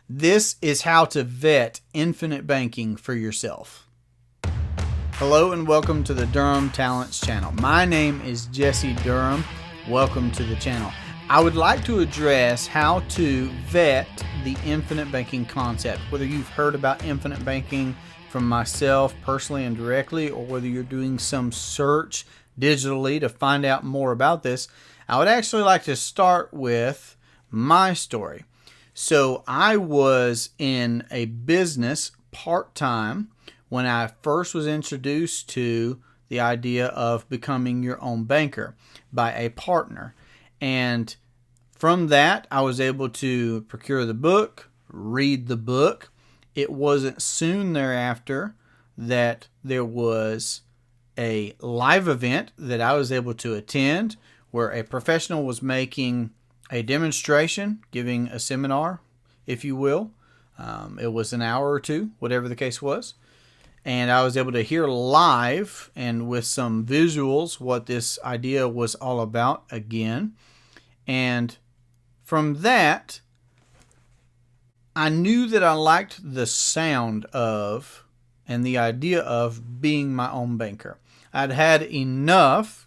This is how to vet infinite banking for yourself. Hello and welcome to the Durham Talents channel. My name is Jesse Durham. Welcome to the channel. I would like to address how to vet the infinite banking concept. Whether you've heard about infinite banking from myself personally and directly, or whether you're doing some search digitally to find out more about this, I would actually like to start with my story. So I was in a business part-time when I first was introduced to the idea of becoming your own banker by a partner. And from that, I was able to procure the book, read the book. It wasn't soon thereafter that there was a live event that I was able to attend where a professional was making a demonstration, giving a seminar, if you will. It was an hour or two, whatever the case was. And I was able to hear live and with some visuals what this idea was all about again. And from that, I knew that I liked the sound of and the idea of being my own banker. I'd had enough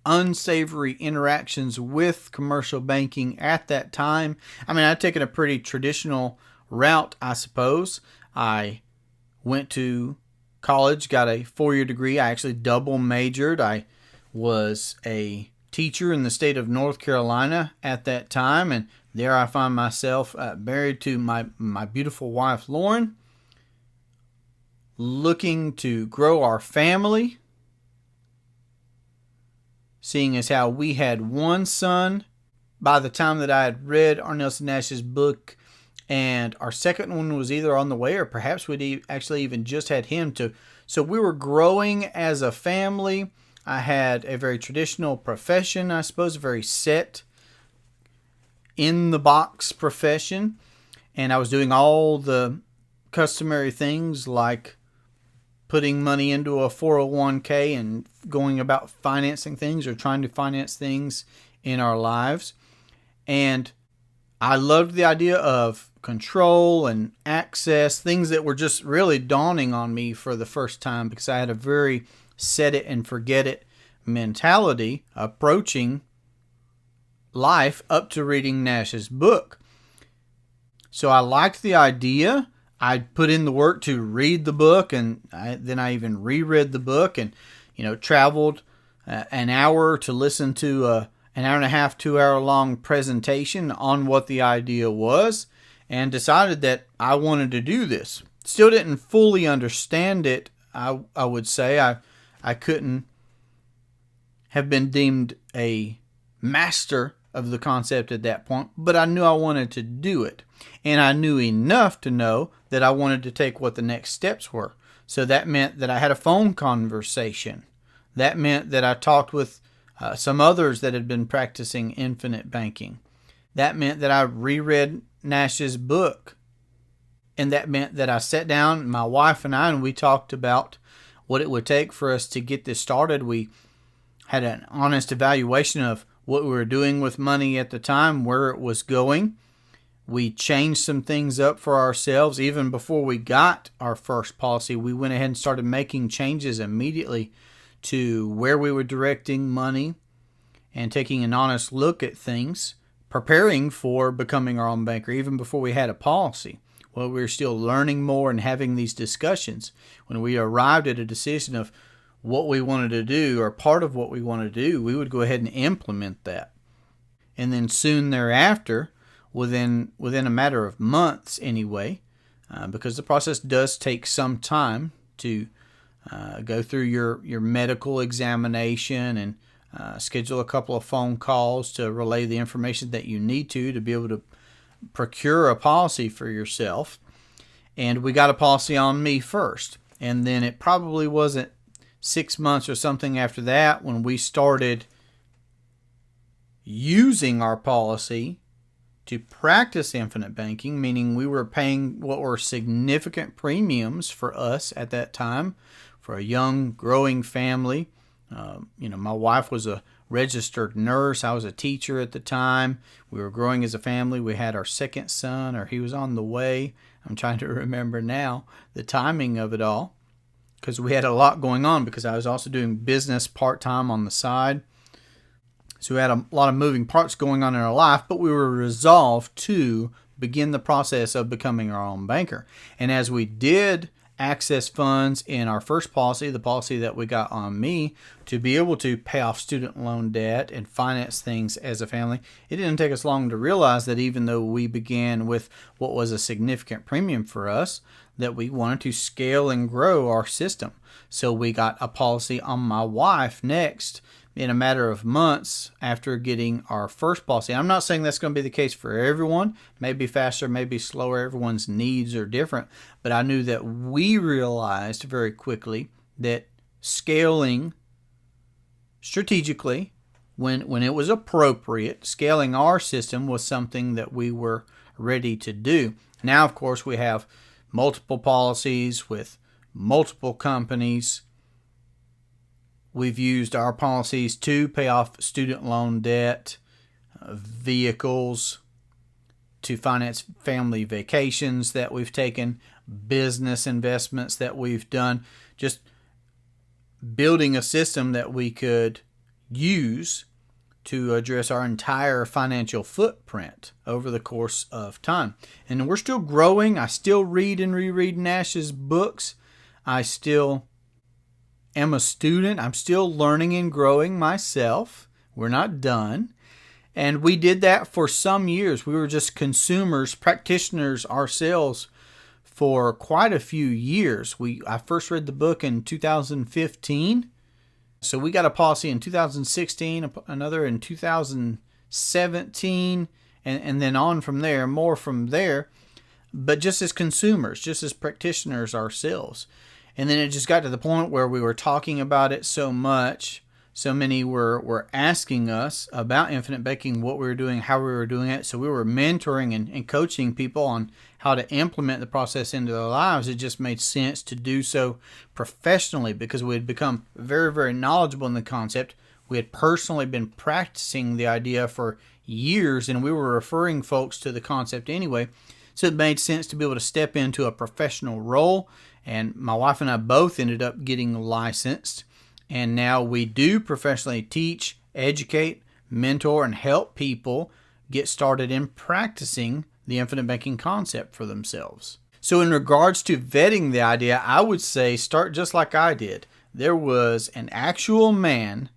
unsavory interactions with commercial banking at that time. I mean, I'd taken a pretty traditional route, I suppose. I went to college, got a 4-year degree. I actually double majored. I was a teacher in the state of North Carolina at that time, and there I find myself married to my beautiful wife, Lauren, looking to grow our family, seeing as how we had one son by the time that I had read R. Nelson Nash's book, and our second one was either on the way or perhaps we'd actually even just had him to. So we were growing as a family. I had a very traditional profession, I suppose, a very set in the box profession, and I was doing all the customary things like putting money into a 401k and going about financing things or trying to finance things in our lives. And I loved the idea of control and access, things that were just really dawning on me for the first time because I had a very set it and forget it mentality approaching life up to reading Nash's book. So I liked the idea. I put in the work to read the book, and then I even reread the book and, traveled an hour to listen to an hour and a half, 2-hour long presentation on what the idea was, and decided that I wanted to do this. Still didn't fully understand it, I would say. I couldn't have been deemed a master of the concept at that point, but I knew I wanted to do it. And I knew enough to know that I wanted to take what the next steps were. So that meant that I had a phone conversation. That meant that I talked with some others that had been practicing infinite banking. That meant that I reread Nash's book. And that meant that I sat down, my wife and we talked about what it would take for us to get this started. We had an honest evaluation of what we were doing with money at the time, where it was going. We changed some things up for ourselves. Even before we got our first policy, we went ahead and started making changes immediately to where we were directing money and taking an honest look at things, preparing for becoming our own banker even before we had a policy. Well, we were still learning more and having these discussions. When we arrived at a decision of what we wanted to do or part of what we wanted to do, we would go ahead and implement that. And then soon thereafter, within a matter of months anyway, because the process does take some time to go through your medical examination and schedule a couple of phone calls to relay the information that you need to be able to procure a policy for yourself. And we got a policy on me first. And then it probably wasn't 6 months or something after that when we started using our policy to practice infinite banking, meaning we were paying what were significant premiums for us at that time for a young, growing family. My wife was a registered nurse. I was a teacher at the time. We were growing as a family. We had our second son, or he was on the way. I'm trying to remember now the timing of it all, because we had a lot going on, because I was also doing business part-time on the side. So we had a lot of moving parts going on in our life, but we were resolved to begin the process of becoming our own banker. And as we did access funds in our first policy, the policy that we got on me, to be able to pay off student loan debt and finance things as a family, it didn't take us long to realize that even though we began with what was a significant premium for us, that we wanted to scale and grow our system. So we got a policy on my wife next in a matter of months after getting our first policy. I'm not saying that's going to be the case for everyone. Maybe faster, maybe slower. Everyone's needs are different. But I knew that we realized very quickly that scaling strategically, when it was appropriate, scaling our system was something that we were ready to do. Now, of course, we have multiple policies with multiple companies. We've used our policies to pay off student loan debt, vehicles, to finance family vacations that we've taken, business investments that we've done, just building a system that we could use to address our entire financial footprint over the course of time. And we're still growing. I still read and reread Nash's books. I still am a student. I'm still learning and growing myself. We're not done. And we did that for some years. We were just consumers, practitioners ourselves for quite a few years. I first read the book in 2015. So we got a policy in 2016, another in 2017, and then on from there, more from there. But just as consumers, just as practitioners ourselves. And then it just got to the point where we were talking about it so much, so many were asking us about infinite banking, what we were doing, how we were doing it. So we were mentoring and coaching people on how to implement the process into their lives. It just made sense to do so professionally, because we had become very, very knowledgeable in the concept. We had personally been practicing the idea for years, and we were referring folks to the concept anyway. So it made sense to be able to step into a professional role. And my wife and I both ended up getting licensed. And now we do professionally teach, educate, mentor, and help people get started in practicing the infinite banking concept for themselves. So in regards to vetting the idea, I would say start just like I did. There was an actual man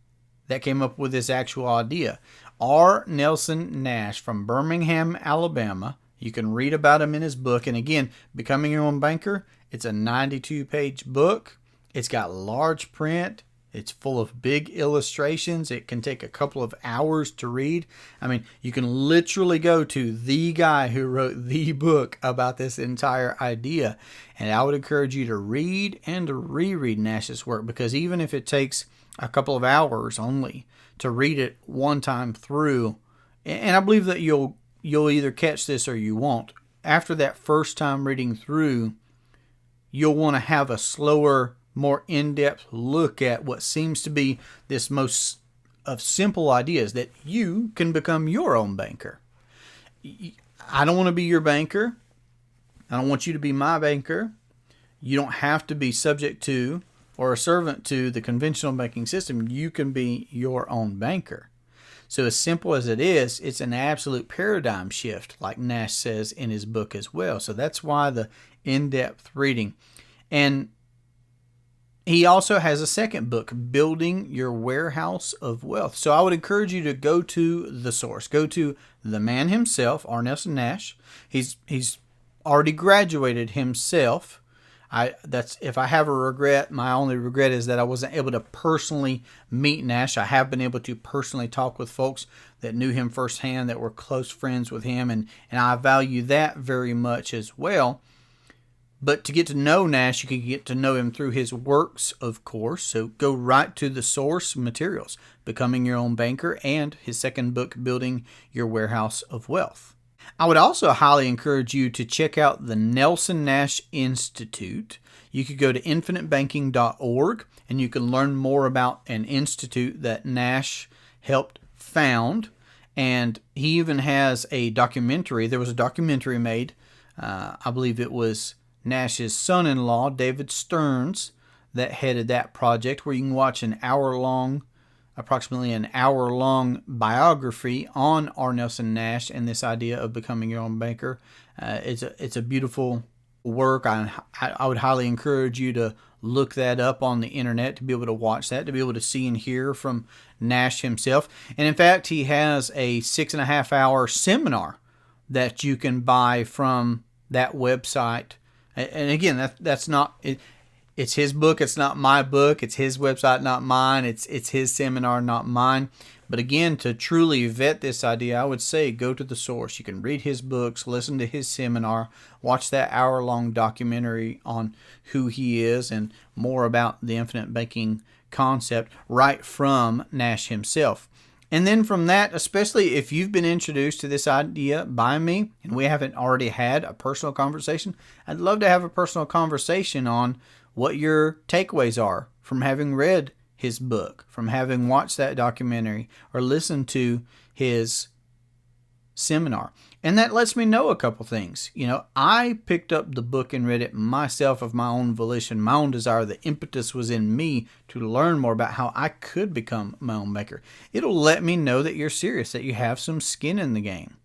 that came up with this actual idea. R. Nelson Nash from Birmingham, Alabama. You can read about him in his book. And again, Becoming Your Own Banker, it's a 92-page book. It's got large print. It's full of big illustrations. It can take a couple of hours to read. I mean, you can literally go to the guy who wrote the book about this entire idea. And I would encourage you to read and to reread Nash's work, because even if it takes a couple of hours only to read it one time through, and I believe that you'll either catch this or you won't. After that first time reading through, you'll want to have a slower, more in-depth look at what seems to be this most of simple ideas, that you can become your own banker. I don't want to be your banker. I don't want you to be my banker. You don't have to be subject to or a servant to the conventional banking system. You can be your own banker. So as simple as it is, it's an absolute paradigm shift, like Nash says in his book as well. So that's why the in-depth reading. And he also has a second book, Building Your Warehouse of Wealth. So I would encourage you to go to the source. Go to the man himself, R. Nelson Nash. He's already graduated himself. If I have a regret, my only regret is that I wasn't able to personally meet Nash. I have been able to personally talk with folks that knew him firsthand, that were close friends with him, and I value that very much as well. But to get to know Nash, you can get to know him through his works, of course. So go right to the source materials, Becoming Your Own Banker, and his second book, Building Your Warehouse of Wealth. I would also highly encourage you to check out the Nelson Nash Institute. You could go to infinitebanking.org, and you can learn more about an institute that Nash helped found. And he even has a documentary. There was a documentary made. I believe it was Nash's son-in-law, David Stearns, that headed that project, where you can watch approximately an hour-long biography on R. Nelson Nash and this idea of becoming your own banker. It's a beautiful work. I would highly encourage you to look that up on the internet, to be able to watch that, to be able to see and hear from Nash himself. And in fact, he has a 6.5-hour seminar that you can buy from that website. And again, that's not it. It's his book. It's not my book. It's his website, not mine. It's his seminar, not mine. But again, to truly vet this idea, I would say go to the source. You can read his books, listen to his seminar, watch that hour-long documentary on who he is and more about the infinite banking concept right from Nash himself. And then from that, especially if you've been introduced to this idea by me and we haven't already had a personal conversation, I'd love to have a personal conversation on what your takeaways are from having read his book, from having watched that documentary or listened to his seminar. And that lets me know a couple things. I picked up the book and read it myself of my own volition, my own desire. The impetus was in me to learn more about how I could become my own banker. It'll let me know that you're serious, that you have some skin in the game.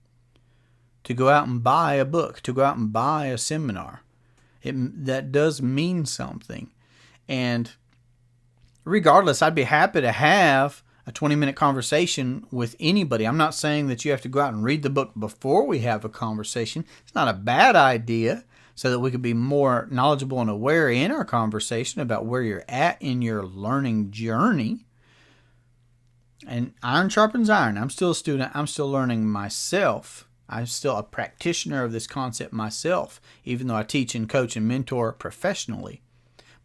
To go out and buy a book, to go out and buy a seminar. That does mean something. And regardless, I'd be happy to have a 20-minute conversation with anybody. I'm not saying that you have to go out and read the book before we have a conversation. It's not a bad idea, so that we could be more knowledgeable and aware in our conversation about where you're at in your learning journey. And iron sharpens iron. I'm still a student. I'm still learning myself. I'm still a practitioner of this concept myself, even though I teach and coach and mentor professionally.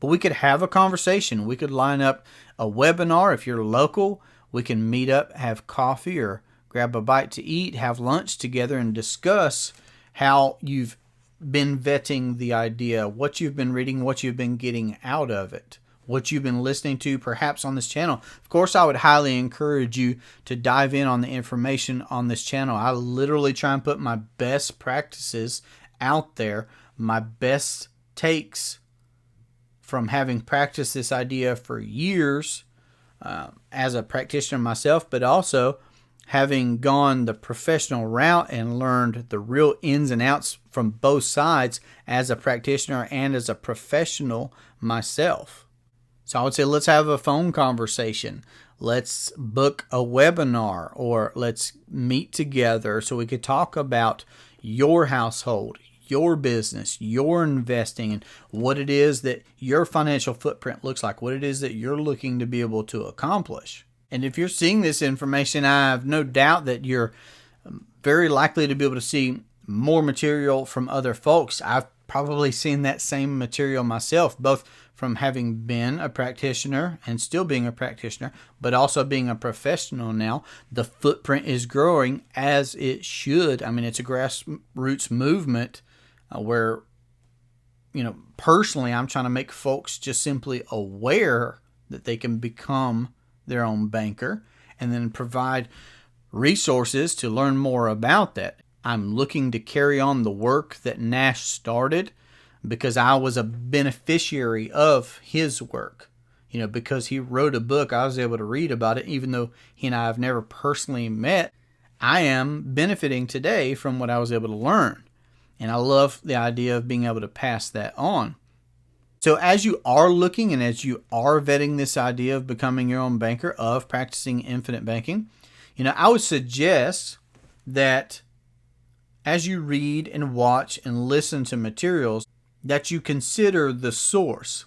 But we could have a conversation. We could line up a webinar. If you're local, we can meet up, have coffee or grab a bite to eat, have lunch together and discuss how you've been vetting the idea, what you've been reading, what you've been getting out of it, what you've been listening to perhaps on this channel. Of course, I would highly encourage you to dive in on the information on this channel. I literally try and put my best practices out there, my best takes from having practiced this idea for years as a practitioner myself, but also having gone the professional route and learned the real ins and outs from both sides as a practitioner and as a professional myself. So I would say let's have a phone conversation. Let's book a webinar, or let's meet together so we could talk about your household, your business, your investing, and what it is that your financial footprint looks like, what it is that you're looking to be able to accomplish. And if you're seeing this information, I have no doubt that you're very likely to be able to see more material from other folks. I've probably seen that same material myself, both from having been a practitioner and still being a practitioner, but also being a professional now. The footprint is growing as it should. I mean, it's a grassroots movement where, personally, I'm trying to make folks just simply aware that they can become their own banker and then provide resources to learn more about that. I'm looking to carry on the work that Nash started because I was a beneficiary of his work. Because he wrote a book, I was able to read about it, even though he and I have never personally met. I am benefiting today from what I was able to learn. And I love the idea of being able to pass that on. So as you are looking and as you are vetting this idea of becoming your own banker, of practicing infinite banking, I would suggest that as you read and watch and listen to materials, that you consider the source.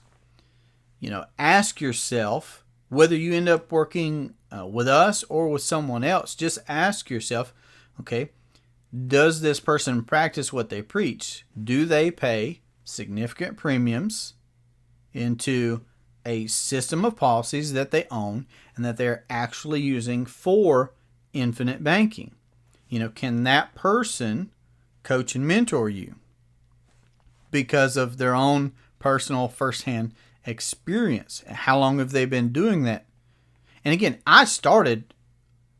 Ask yourself whether you end up working with us or with someone else. Just ask yourself, okay, does this person practice what they preach? Do they pay significant premiums into a system of policies that they own and that they're actually using for infinite banking? Can that person coach and mentor you because of their own personal firsthand experience? How long have they been doing that? And again, I started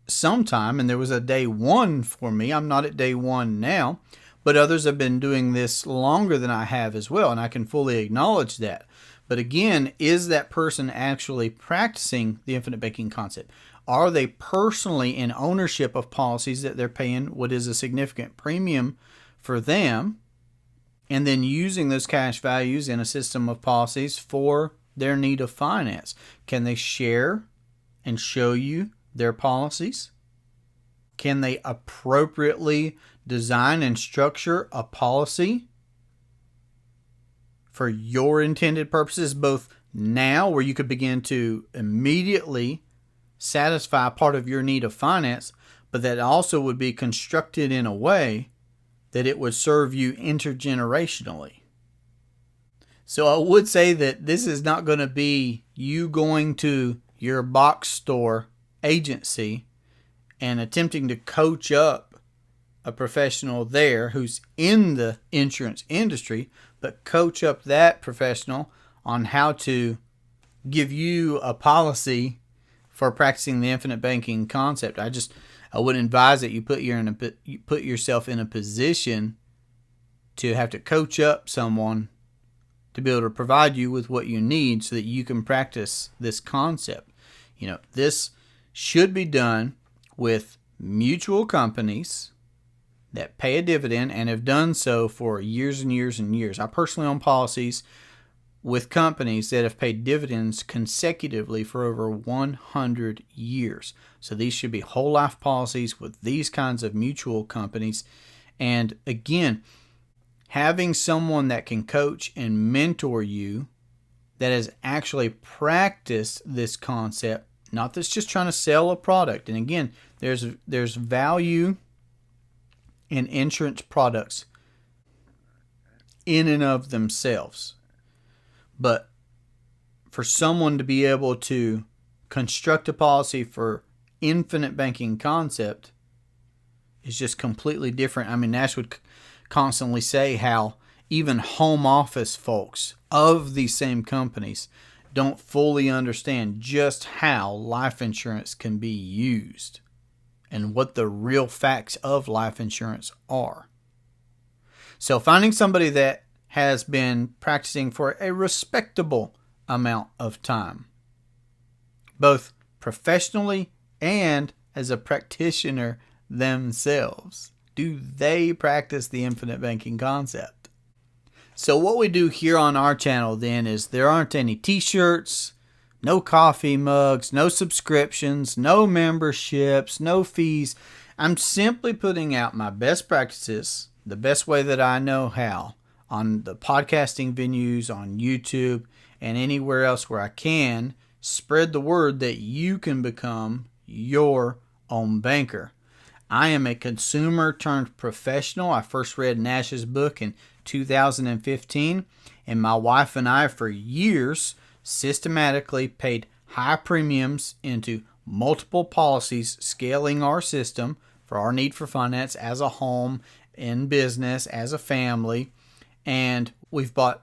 sometime, and there was a day one for me. I'm not at day one now, but others have been doing this longer than I have as well, and I can fully acknowledge that. But again, is that person actually practicing the infinite banking concept? Are they personally in ownership of policies that they're paying what is a significant premium for them, and then using those cash values in a system of policies for their need of finance? Can they share and show you their policies? Can they appropriately design and structure a policy for your intended purposes, both now, where you could begin to immediately satisfy part of your need of finance, but that also would be constructed in a way that it would serve you intergenerationally? So I would say that this is not going to be you going to your box store agency and attempting to coach up a professional there who's in the insurance industry, but coach up that professional on how to give you a policy for practicing the infinite banking concept. I would advise that you put yourself in a position to have to coach up someone to be able to provide you with what you need so that you can practice this concept. This should be done with mutual companies that pay a dividend and have done so for years and years and years. I personally own policies with companies that have paid dividends consecutively for over 100 years. So these should be whole life policies with these kinds of mutual companies. And again, having someone that can coach and mentor you that has actually practiced this concept, not that's just trying to sell a product. And again, there's value in insurance products in and of themselves. But for someone to be able to construct a policy for infinite banking concept is just completely different. I mean, Nash would constantly say how even home office folks of these same companies don't fully understand just how life insurance can be used and what the real facts of life insurance are. So finding somebody that has been practicing for a respectable amount of time, both professionally and as a practitioner themselves. Do they practice the infinite banking concept? So what we do here on our channel then is there aren't any t-shirts, no coffee mugs, no subscriptions, no memberships, no fees. I'm simply putting out my best practices, the best way that I know how, on the podcasting venues, on YouTube, and anywhere else where I can spread the word that you can become your own banker. I am a consumer turned professional. I first read Nash's book in 2015, and my wife and I for years systematically paid high premiums into multiple policies, scaling our system for our need for finance as a home, in business, as a family. And we've bought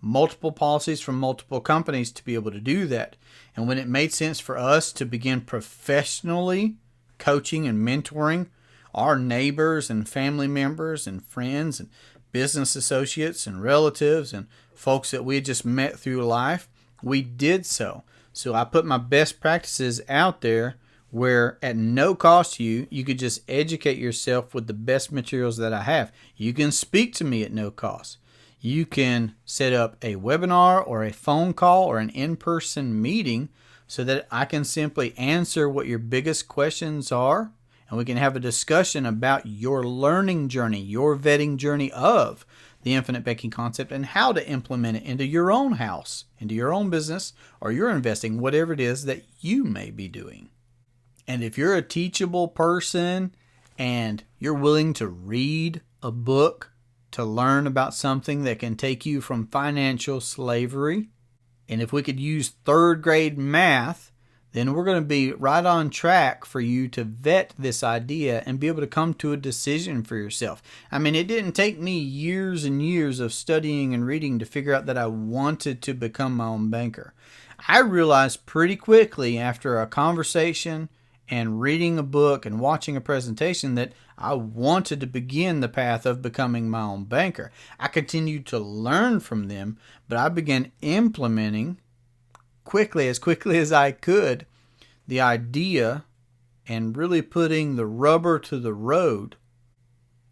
multiple policies from multiple companies to be able to do that. And when it made sense for us to begin professionally coaching and mentoring our neighbors and family members and friends and business associates and relatives and folks that we had just met through life, we did so. So I put my best practices out there where at no cost to you, you could just educate yourself with the best materials that I have. You can speak to me at no cost. You can set up a webinar or a phone call or an in-person meeting so that I can simply answer what your biggest questions are, and we can have a discussion about your learning journey, your vetting journey of the infinite banking concept and how to implement it into your own house, into your own business, or your investing, whatever it is that you may be doing. And if you're a teachable person and you're willing to read a book to learn about something that can take you from financial slavery, and if we could use third grade math, then we're going to be right on track for you to vet this idea and be able to come to a decision for yourself. I mean, it didn't take me years and years of studying and reading to figure out that I wanted to become my own banker. I realized pretty quickly after a conversation and reading a book and watching a presentation that I wanted to begin the path of becoming my own banker. I continued to learn from them, but I began implementing as quickly as I could, the idea and really putting the rubber to the road.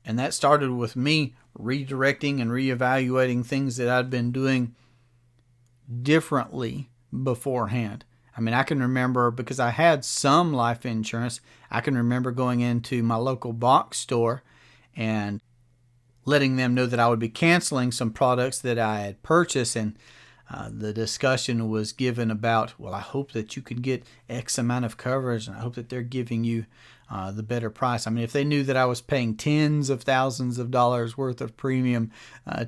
And that started with me redirecting and reevaluating things that I'd been doing differently beforehand. I mean, I can remember, because I had some life insurance, I can remember going into my local box store and letting them know that I would be canceling some products that I had purchased, and the discussion was given about, well, I hope that you can get X amount of coverage, and I hope that they're giving you the better price. I mean, if they knew that I was paying tens of thousands of dollars worth of premium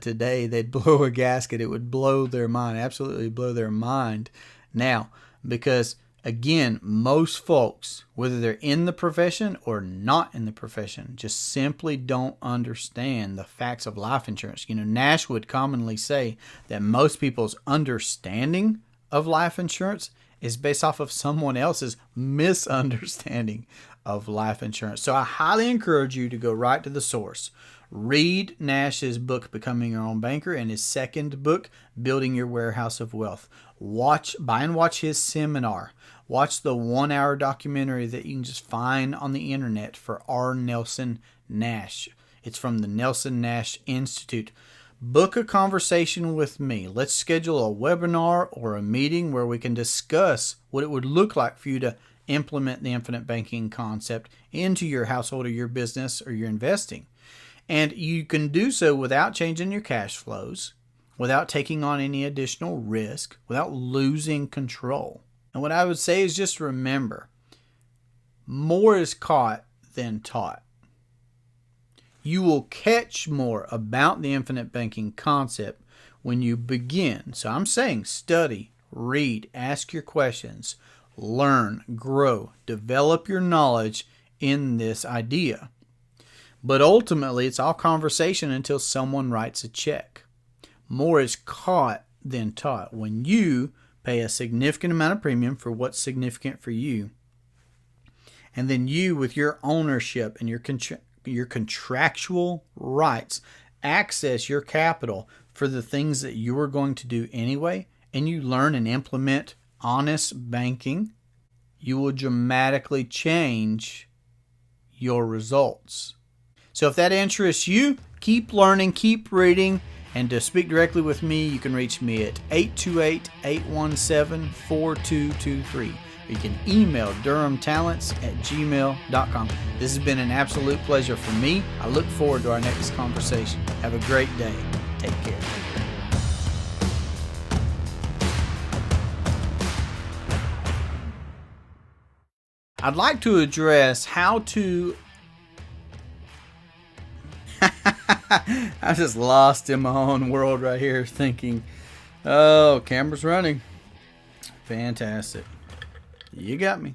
today, they'd blow a gasket. It would blow their mind, absolutely blow their mind now. Because, again, most folks, whether they're in the profession or not in the profession, just simply don't understand the facts of life insurance. You know, Nash would commonly say that most people's understanding of life insurance is based off of someone else's misunderstanding of life insurance. So I highly encourage you to go right to the source. Read Nash's book, Becoming Your Own Banker, and his second book, Building Your Warehouse of Wealth. Buy and watch his seminar. Watch the 1-hour documentary that you can just find on the internet for R. Nelson Nash. It's from the Nelson Nash Institute. Book a conversation with me. Let's schedule a webinar or a meeting where we can discuss what it would look like for you to implement the infinite banking concept into your household or your business or your investing. And you can do so without changing your cash flows, without taking on any additional risk, without losing control. And what I would say is just remember, more is caught than taught. You will catch more about the infinite banking concept when you begin. So I'm saying study, read, ask your questions, learn, grow, develop your knowledge in this idea. But ultimately, it's all conversation until someone writes a check. More is caught than taught. When you pay a significant amount of premium for what's significant for you, and then you, with your ownership and your contractual rights, access your capital for the things that you are going to do anyway, and you learn and implement honest banking, you will dramatically change your results. So if that interests you, keep learning, keep reading, and to speak directly with me, you can reach me at 828-817-4223. You can email durhamtalents@gmail.com. This has been an absolute pleasure for me. I look forward to our next conversation. Have a great day. Take care. I'd like to address how to... I'm just lost in my own world right here thinking, oh, camera's running. Fantastic. You got me.